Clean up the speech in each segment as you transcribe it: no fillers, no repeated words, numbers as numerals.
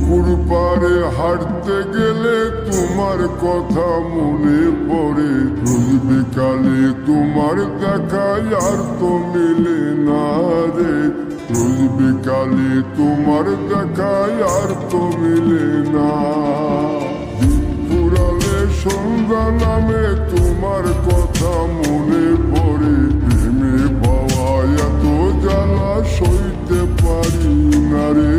পুকুর পাড়ে হাঁটতে গেলে তোমার কথা মনে পড়ে। রোজ বিকালে তোমার দেখা আর তো মিলে না রে। রোজ বিকালে তোমার দেখা আর তো মিলে না। দিন ফুরালে সন্ধ্যা নামে তোমার কথা মনে পড়ে। প্রেমে পাওয়া এত জ্বালা সইতে পারি না রে।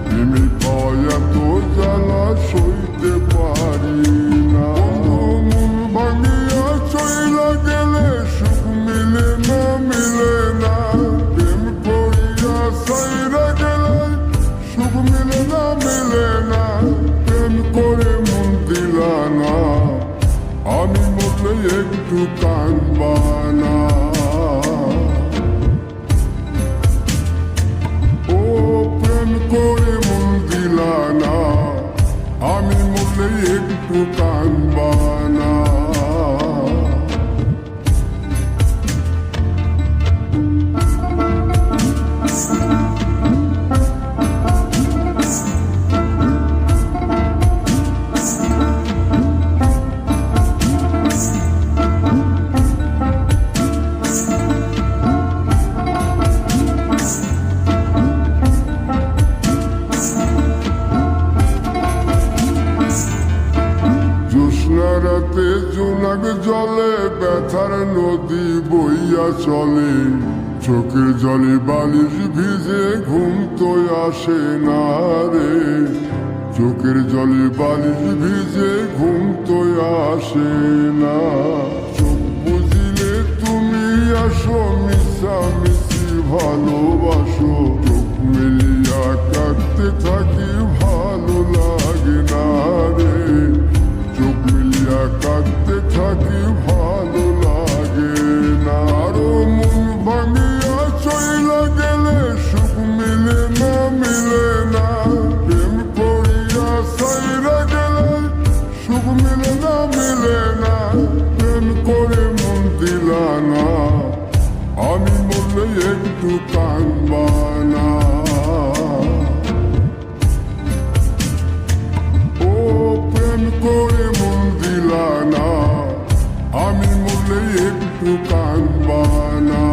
প্রেমে পাওয়া এত জ্বালা সইতে পারি না। মন ভাঙিয়া চইলা গেলে সুখ মিলে না, মিলে না। প্রেম করিয়া সাইরা গেলে সুখ মিলে না, মিলে না। প্রেম করে মন দিলা না, আমি মরলে একটু কাঁদবা না। ও প্রেম করে মন দিলা না, আমি মরলে একটু কাঁদবা না। রাতে জোনাক জলে ব্যথার নদী বইয়া চলে। চোখের জলে বালিশ ভিজে ঘুম তো আসে না রে। চোখের জলে বালিশ ভিজে ঘুম তো আসে না। চোখ বুঝিলে তুমি আসো, মিশামিশি ভালোবাসো। চোখ মিলিয়া কাঁদতে থাকি, ভালো লাগে না রে। চোখ মিলিয়া কাঁদতে থাকি, ভালো লাগে না। আরো মন ভাঙিয়া চইলা গেলে সুখ মিলে না, মিলে না। প্রেম করিয়া সাইরা গেলে সুখ মিলে না, মিলে না। প্রেম করে মন দিলা না, আমি মরলে একটু কাঁদবা না। ও প্রেম করে মন দিলা না, আমি মরলে একটু কাঁদবা না।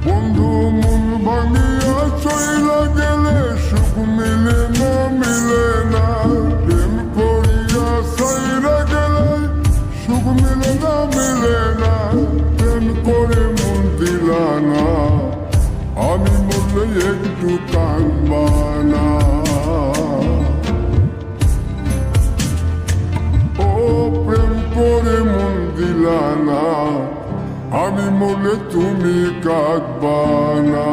বন্ধু মন ভাঙিয়া চইলা গেলে সুখ মিলে না, মিলে না। প্রেম করিয়া সাইরা গেলে সুখ মিলে না, মিলে না। প্রেম করে মন দিলা না, আমি মরলে একটু কাঁদবা না। ও প্রেম করে মন দিলা না, আমি মরলে তুমি কাঁদবা না।